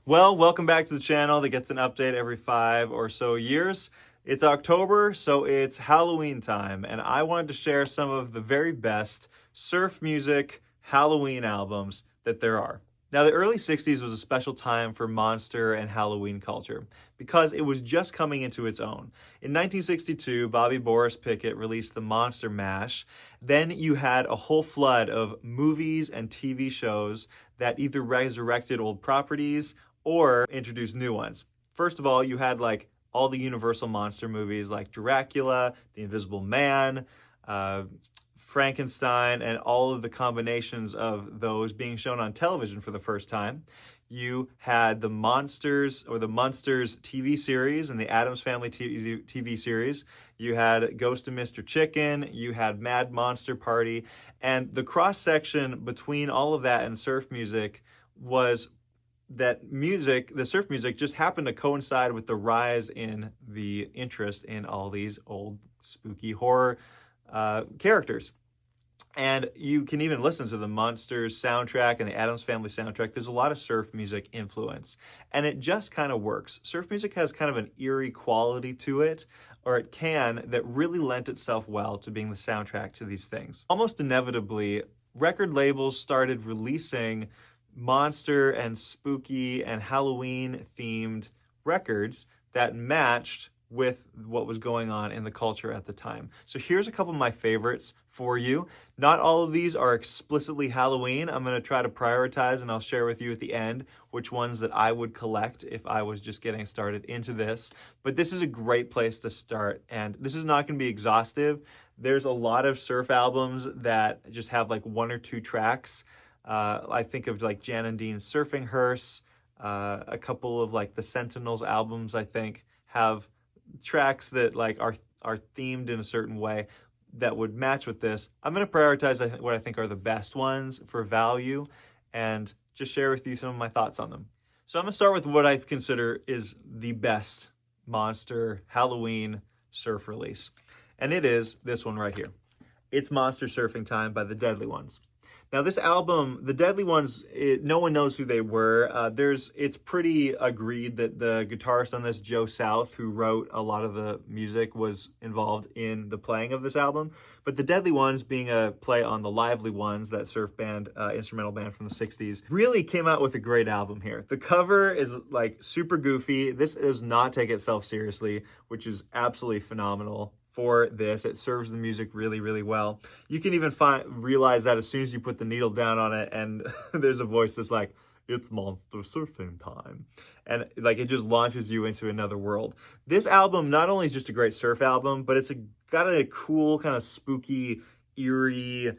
Well, welcome back to the channel that gets an update every 5 or so years. It's October, so it's Halloween time, and I wanted to share some of the very best surf music Halloween albums that there are. Now, the early 60s was a special time for monster and Halloween culture because it was just coming into its own. In 1962, Bobby Boris Pickett released the Monster Mash. Then you had a whole flood of movies and TV shows that either resurrected old properties or introduce new ones. First of all, you had like all the Universal monster movies like Dracula, The Invisible Man, Frankenstein, and all of the combinations of those being shown on television for the first time. You had the Monsters or the Munsters TV series and the Addams Family TV series. You had Ghost of Mr. Chicken. You had Mad Monster Party. And the cross section between all of that and surf music was that the surf music just happened to coincide with the rise in the interest in all these old spooky horror characters. And you can even listen to the Monsters soundtrack and the Addams Family soundtrack. There's a lot of surf music influence, and it just kind of works. Surf music has kind of an eerie quality to it, or it can, that really lent itself well to being the soundtrack to these things. Almost inevitably, record labels started releasing monster and spooky and Halloween themed records that matched with what was going on in the culture at the time. So here's a couple of my favorites for you. Not all of these are explicitly Halloween. I'm going to try to prioritize, and I'll share with you at the end which ones that I would collect if I was just getting started into this. But this is a great place to start, and this is not going to be exhaustive. There's a lot of surf albums that just have like one or two tracks. I think of like Jan and Dean's Surfing Hearse. A couple of like the Sentinels albums, I think, have tracks that like are themed in a certain way that would match with this. I'm going to prioritize what I think are the best ones for value and just share with you some of my thoughts on them. So I'm going to start with what I consider is the best monster Halloween surf release. And it is this one right here. It's Monster Surfing Time by the Deadly Ones. Now, this album, the Deadly Ones, no one knows who they were. It's pretty agreed that the guitarist on this, Joe South, who wrote a lot of the music, was involved in the playing of this album. But the Deadly Ones, being a play on the Lively Ones, that surf band, instrumental band from the 60s, really came out with a great album here. The cover is like super goofy. This does not take itself seriously, which is absolutely phenomenal. For this, it serves the music really, really well. You can even realize that as soon as you put the needle down on it, and there's a voice that's like, "It's monster surfing time," and like it just launches you into another world. This album not only is just a great surf album, but it's got a cool kind of spooky, eerie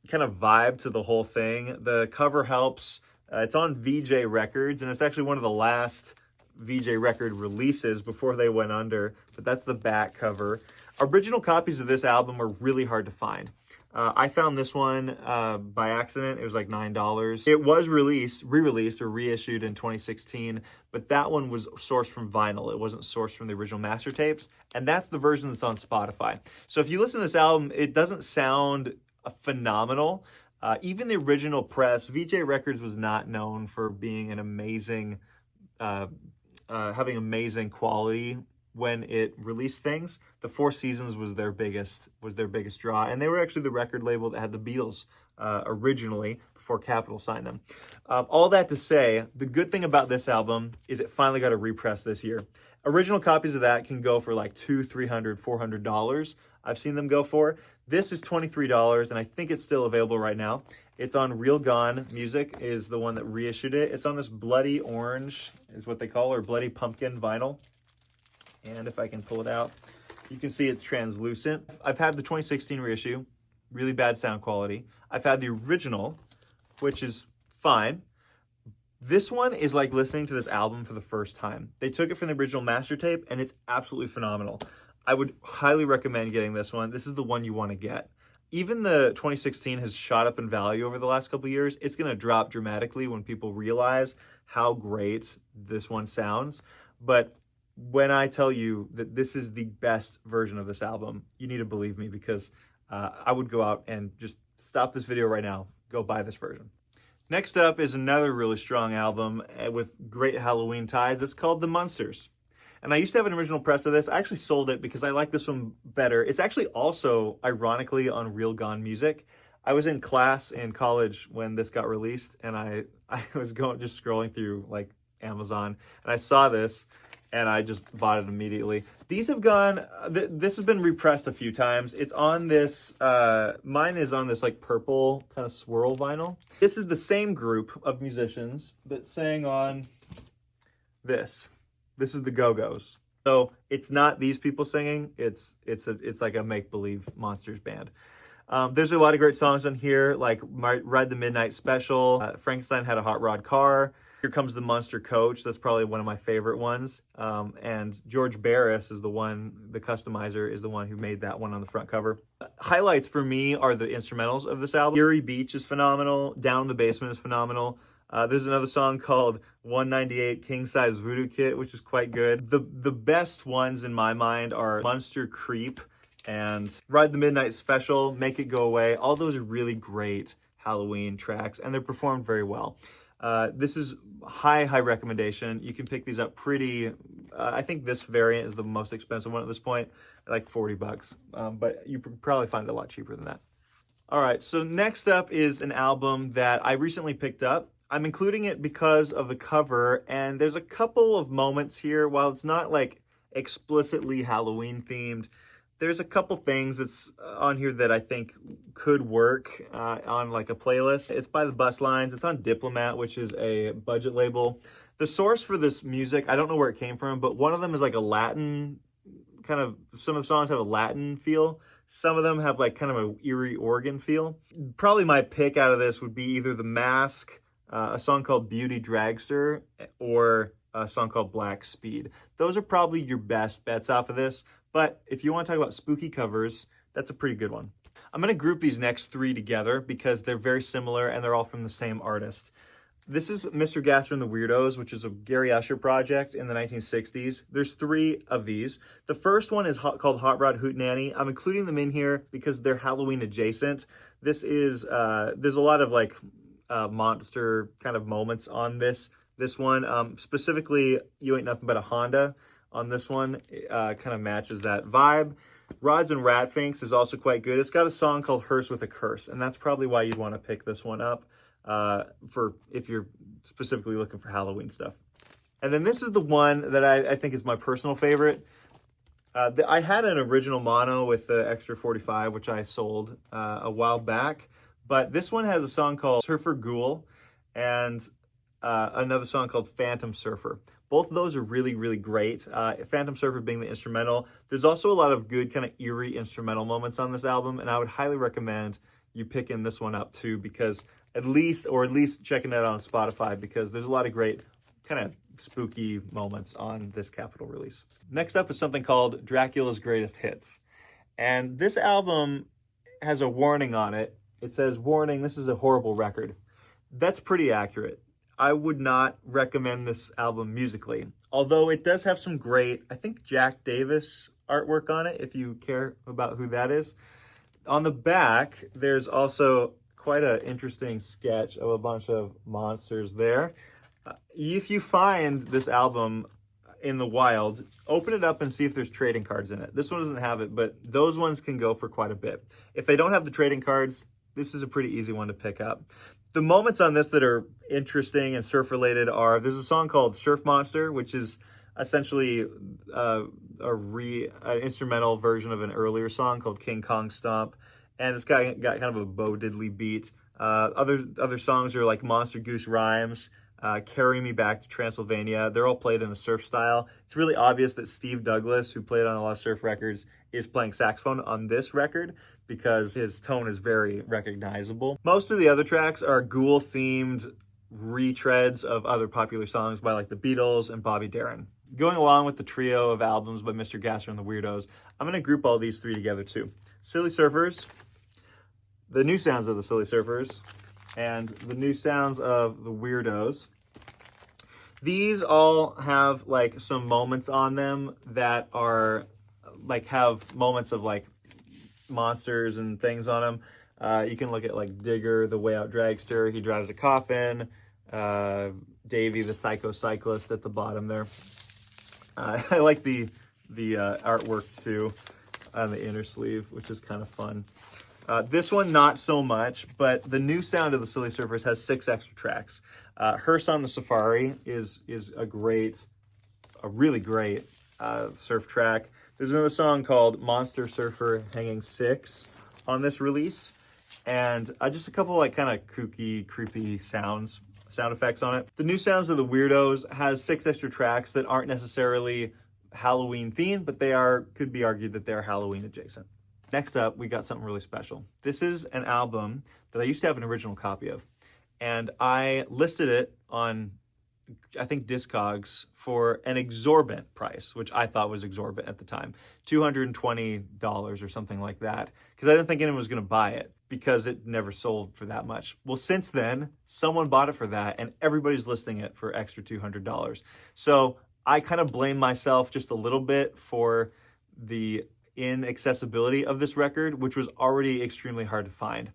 kind of vibe to the whole thing. The cover helps. It's on VJ Records, and it's actually one of the last VJ record releases before they went under, but that's the back cover. Original copies of this album are really hard to find. I found this one by accident. It was like $9. It was re-released or reissued in 2016, but that one was sourced from vinyl. It wasn't sourced from the original master tapes, and that's the version that's on Spotify. So if you listen to this album, it doesn't sound phenomenal. Even the original press, VJ Records was not known for being an amazing having amazing quality when it released things. The Four Seasons was their biggest draw, and they were actually the record label that had the Beatles originally before Capitol signed them. All that to say, the good thing about this album is it finally got a repress this year. Original copies of that can go for like $200, $300, $400. I've seen them go for. This is $23, and I think it's still available right now. It's on Real Gone Music is the one that reissued it. It's on this bloody orange, is what they call, or bloody pumpkin vinyl. And if I can pull it out, you can see it's translucent. I've had the 2016 reissue, really bad sound quality. I've had the original, which is fine. This one is like listening to this album for the first time. They took it from the original master tape, and it's absolutely phenomenal. I would highly recommend getting this one. This is the one you want to get. Even the 2016 has shot up in value over the last couple of years. It's going to drop dramatically when people realize how great this one sounds. But when I tell you that this is the best version of this album, you need to believe me, because I would go out and just stop this video right now, go buy this version. Next up is another really strong album with great Halloween ties. It's called The Munsters. And I used to have an original press of this. I actually sold it because I like this one better. It's actually also, ironically, on Real Gone Music. I was in class in college when this got released, and I was just scrolling through like Amazon, and I saw this, and I just bought it immediately. These have gone, this has been repressed a few times. It's on this, mine is on this like purple kind of swirl vinyl. This is the same group of musicians that sang on this. This is the Go-Go's. So it's not these people singing. It's like a make-believe Monsters band. There's a lot of great songs on here, like Ride the Midnight Special, Frankenstein Had a Hot Rod Car, Here Comes the Monster Coach. That's probably one of my favorite ones. And George Barris is the customizer is the one who made that one on the front cover. Highlights for me are the instrumentals of this album. Erie Beach is phenomenal. Down in the Basement is phenomenal. There's another song called 198 King Size Voodoo Kit, which is quite good. The best ones in my mind are Monster Creep and Ride the Midnight Special, Make It Go Away. All those are really great Halloween tracks, and they're performed very well. This is high recommendation. You can pick these up pretty, I think this variant is the most expensive one at this point, like $40. But you probably find it a lot cheaper than that. All right, so next up is an album that I recently picked up. I'm including it because of the cover, and there's a couple of moments here. While it's not like explicitly Halloween themed, there's a couple things that's on here that I think could work on like a playlist. It's by the Bus Lines. It's on Diplomat, which is a budget label. The source for this music, I don't know where it came from, but one of them is like a Latin kind of, some of the songs have a Latin feel. Some of them have like kind of an eerie organ feel. Probably my pick out of this would be either The Mask, a song called Beauty Dragster, or a song called Black Speed. Those are probably your best bets off of this, but if you want to talk about spooky covers, that's a pretty good one. I'm going to group these next three together because they're very similar and they're all from the same artist. This is Mr. Gasser and the Weirdos, which is a Gary Usher project in the 1960s. There's three of these. The first one is called Hot Rod Hootenanny. I'm including them in here because they're Halloween adjacent. This is, there's a lot of like monster kind of moments on this one. Specifically, You Ain't Nothing But a Honda on this one kind of matches that vibe. Rods and Ratfinks is also quite good. It's got a song called Hearse with a Curse, and that's probably why you'd want to pick this one up for if you're specifically looking for Halloween stuff. And then this is the one that I think is my personal favorite. I had an original mono with the extra 45, which I sold a while back. But this one has a song called Surfer Ghoul and another song called Phantom Surfer. Both of those are really, really great. Phantom Surfer being the instrumental. There's also a lot of good kind of eerie instrumental moments on this album, and I would highly recommend you picking this one up too, because at least checking it out on Spotify, because there's a lot of great kind of spooky moments on this Capitol release. Next up is something called Dracula's Greatest Hits. And this album has a warning on it. It says, warning, this is a horrible record. That's pretty accurate. I would not recommend this album musically, although it does have some great, I think, Jack Davis artwork on it, if you care about who that is. On the back, there's also quite an interesting sketch of a bunch of monsters there. If you find this album in the wild, open it up and see if there's trading cards in it. This one doesn't have it, but those ones can go for quite a bit. If they don't have the trading cards, this is a pretty easy one to pick up. The moments on this that are interesting and surf related are, there's a song called Surf Monster, which is essentially an instrumental version of an earlier song called King Kong Stomp. And it's got kind of a Bo Diddley beat. Other songs are like Monster Goose Rhymes, Carry Me Back to Transylvania. They're all played in a surf style. It's really obvious that Steve Douglas, who played on a lot of surf records, is playing saxophone on this record because his tone is very recognizable. Most of the other tracks are ghoul-themed retreads of other popular songs by like the Beatles and Bobby Darin. Going along with the trio of albums by Mr. Gasser and the Weirdos, I'm going to group all these three together too. Silly Surfers, the new sounds of the Silly Surfers, and the new sounds of the Weirdos. These all have like some moments on them that are like have moments of like monsters and things on them. You can look at like Digger, the way out dragster. He drives a coffin. Davy, the psychocyclist at the bottom there. I like the artwork too on the inner sleeve, which is kind of fun. This one, not so much, but the new sound of the Silly Surfers has 6 extra tracks. Hearse on the Safari is a really great surf track. There's another song called Monster Surfer Hanging 6 on this release, and just a couple like kind of kooky, creepy sound effects on it. The new sounds of the Weirdos has 6 extra tracks that aren't necessarily Halloween themed, but could be argued that they're Halloween adjacent. Next up, we got something really special. This is an album that I used to have an original copy of, and I listed it on, I think, Discogs for an exorbitant price, which I thought was exorbitant at the time, $220 or something like that, because I didn't think anyone was going to buy it because it never sold for that much. Well, since then, someone bought it for that, and everybody's listing it for extra $200. So I kind of blame myself just a little bit for the inaccessibility of this record, which was already extremely hard to find.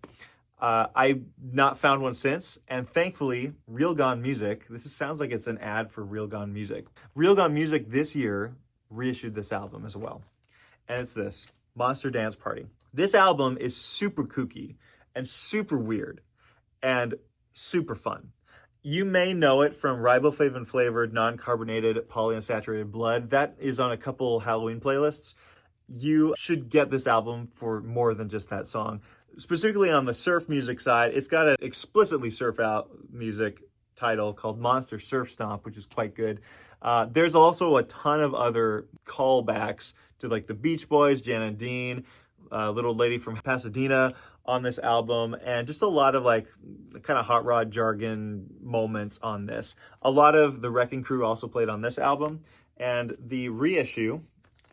I've not found one since, and thankfully, Real Gone Music, sounds like it's an ad for Real Gone Music. Real Gone Music this year reissued this album as well. And it's this, Monster Dance Party. This album is super kooky and super weird and super fun. You may know it from riboflavin flavored, non-carbonated, polyunsaturated blood. That is on a couple Halloween playlists. You should get this album for more than just that song. Specifically on the surf music side, it's got an explicitly surf out music title called Monster Surf Stomp, which is quite good. There's also a ton of other callbacks to like the Beach Boys, Jan and Dean, Little Lady from Pasadena on this album, and just a lot of like kind of hot rod jargon moments on this. A lot of the Wrecking Crew also played on this album, and the reissue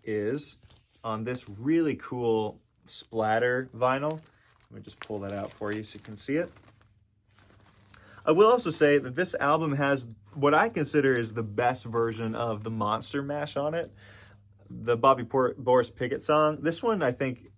is on this really cool splatter vinyl. Let me just pull that out for you so you can see it. I will also say that this album has what I consider is the best version of the Monster Mash on it. The Boris Pickett song. This one, I think,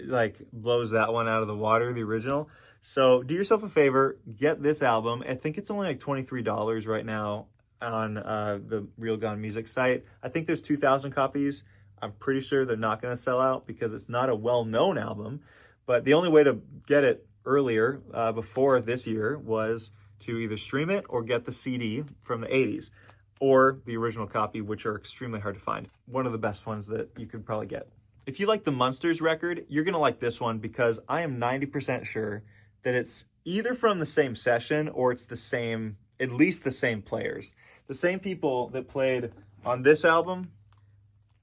like blows that one out of the water, the original. So do yourself a favor, get this album. I think it's only like $23 right now on the Real Gone Music site. I think there's 2,000 copies. I'm pretty sure they're not going to sell out because it's not a well-known album. But the only way to get it earlier, before this year, was to either stream it or get the CD from the 80s or the original copy, which are extremely hard to find. One of the best ones that you could probably get. If you like the Munsters record, you're going to like this one because I am 90% sure that it's either from the same session or it's the same, at least the same players. The same people that played on this album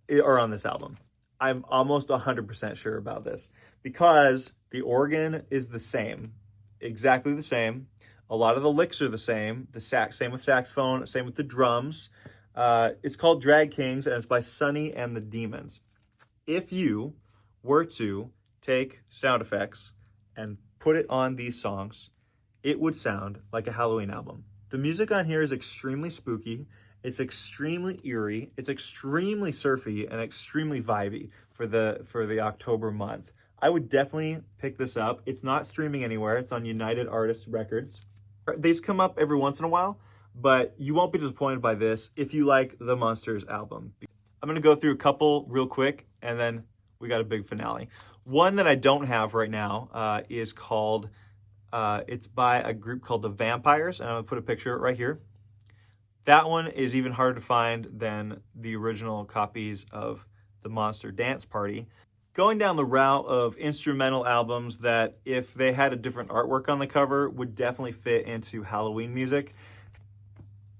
or on this album. I'm almost 100% sure about this because the organ is the same, exactly the same. A lot of the licks are the same. Same with saxophone, same with the drums. It's called Drag Kings, and it's by Sonny and the Demons. If you were to take sound effects and put it on these songs, it would sound like a Halloween album. The music on here is extremely spooky. It's extremely eerie. It's extremely surfy and extremely vibey for the October month. I would definitely pick this up. It's not streaming anywhere. It's on United Artists Records. These come up every once in a while, but you won't be disappointed by this if you like the Monsters album. I'm going to go through a couple real quick, and then we got a big finale. One that I don't have right now is called, it's by a group called The Vampires, and I'm going to put a picture right here. That one is even harder to find than the original copies of the Monster Dance Party. Going down the route of instrumental albums that, if they had a different artwork on the cover, would definitely fit into Halloween music,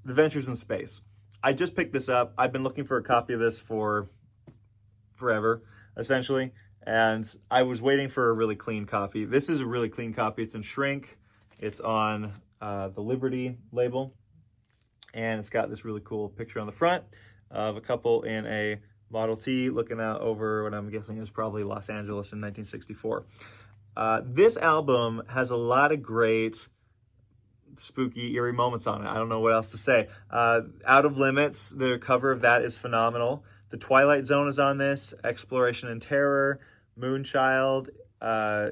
The Ventures in Space. I just picked this up. I've been looking for a copy of this for forever, essentially, and I was waiting for a really clean copy. This is a really clean copy. It's in shrink. It's on the Liberty label, and it's got this really cool picture on the front of a couple in a Model T looking out over what I'm guessing is probably Los Angeles in 1964. This album has a lot of great spooky, eerie moments on it. I don't know what else to say. Out of Limits, the cover of that is phenomenal. The Twilight Zone is on this, Exploration and Terror, Moonchild,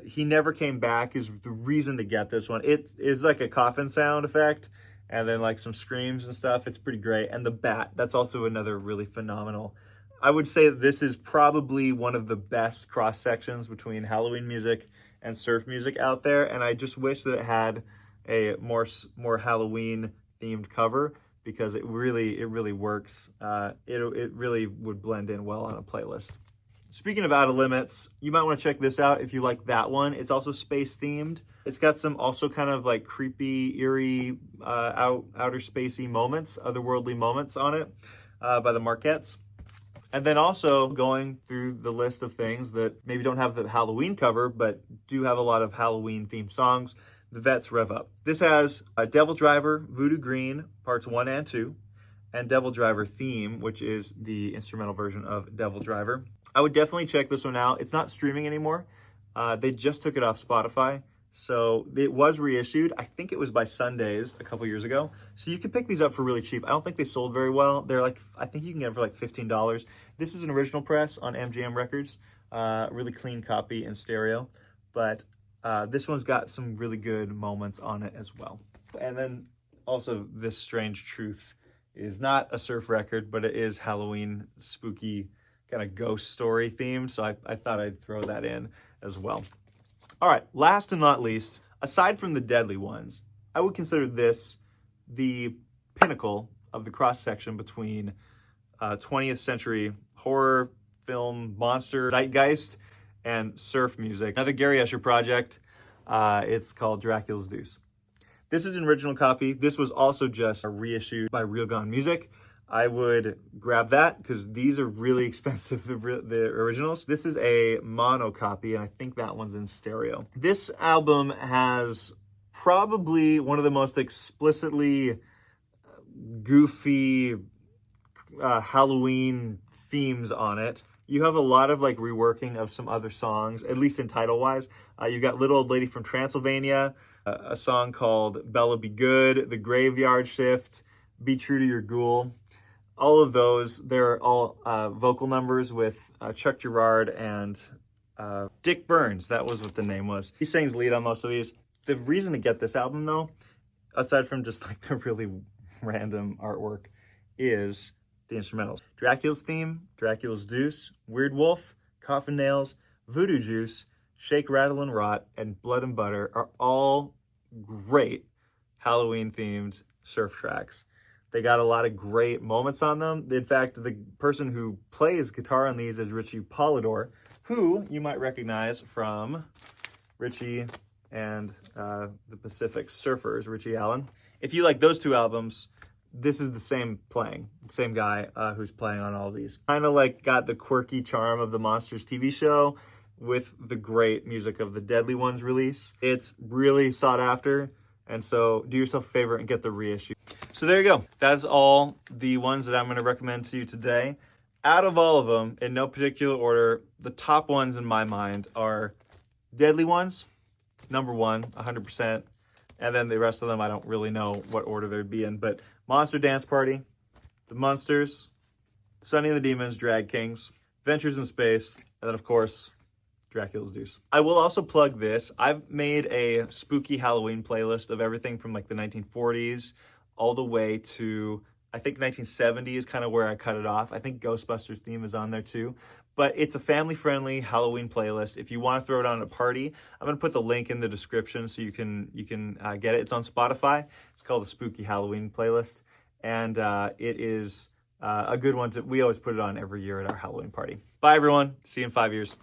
He Never Came Back is the reason to get this one. It is like a coffin sound effect and then like some screams and stuff. It's pretty great. And the bat, that's also another really phenomenal. I would say that this is probably one of the best cross sections between Halloween music and surf music out there. And I just wish that it had a more Halloween themed cover, because it really works. It really would blend in well on a playlist. Speaking of Out of Limits, you might want to check this out if you like that one. It's also space themed. It's got some also kind of like creepy, eerie, outer spacey moments, otherworldly moments on it by the Marquettes. And then also going through the list of things that maybe don't have the Halloween cover, but do have a lot of Halloween themed songs, the Vets Rev Up. This has Devil Driver, Voodoo Green, parts 1 and 2, and Devil Driver Theme, which is the instrumental version of Devil Driver. I would definitely check this one out. It's not streaming anymore. They just took it off Spotify. So it was reissued. I think it was by Sundays a couple years ago. So you can pick these up for really cheap. I don't think they sold very well. They're like, I think you can get them for like $15. This is an original press on MGM Records. Really clean copy in stereo. But this one's got some really good moments on it as well. And then also This Strange Truth is not a surf record, but it is Halloween spooky kind of ghost story themed. So I thought I'd throw that in as well. All right, last and not least, aside from the deadly ones, I would consider this the pinnacle of the cross-section between 20th century horror film monster zeitgeist and surf music. Another Gary Escher project. It's called Dracula's Deuce. This is an original copy. This was also just reissued by Real Gone Music. I would grab that because these are really expensive, the originals. This is a mono copy, and I think that one's in stereo. This album has probably one of the most explicitly goofy Halloween themes on it. You have a lot of like reworking of some other songs, at least in title-wise. You've got Little Old Lady from Transylvania, a song called Bella Be Good, The Graveyard Shift, Be True to Your Ghoul. All of those, they're all vocal numbers with Chuck Girard and Dick Burns. That was what the name was. He sings lead on most of these. The reason to get this album, though, aside from just like the really random artwork, is the instrumentals. Dracula's Theme, Dracula's Deuce, Weird Wolf, Coffin Nails, Voodoo Juice, Shake, Rattle, and Rot, and Blood and Butter are all great Halloween-themed surf tracks. They got a lot of great moments on them. In fact, the person who plays guitar on these is Richie Polidor, who you might recognize from Richie and the Pacific Surfers, Richie Allen. If you like those two albums, this is the same guy who's playing on all of these. Kind of like got the quirky charm of the Monsters TV show with the great music of the Deadly Ones release. It's really sought after, and so do yourself a favor and get the reissue. So there you go. That's all the ones that I'm going to recommend to you today. Out of all of them, in no particular order, the top ones in my mind are Deadly Ones, number 1, 100%. And then the rest of them, I don't really know what order they'd be in. But Monster Dance Party, The Munsters, Sunny and the Demons, Drag Kings, Ventures in Space, and then, of course, Dracula's Deuce. I will also plug this. I've made a spooky Halloween playlist of everything from like the 1940s all the way to, I think 1970 is kind of where I cut it off. I think Ghostbusters theme is on there too. But it's a family-friendly Halloween playlist. If you want to throw it on at a party, I'm going to put the link in the description so you can get it. It's on Spotify. It's called the Spooky Halloween Playlist. And it is a good one. We always put it on every year at our Halloween party. Bye, everyone. See you in 5 years.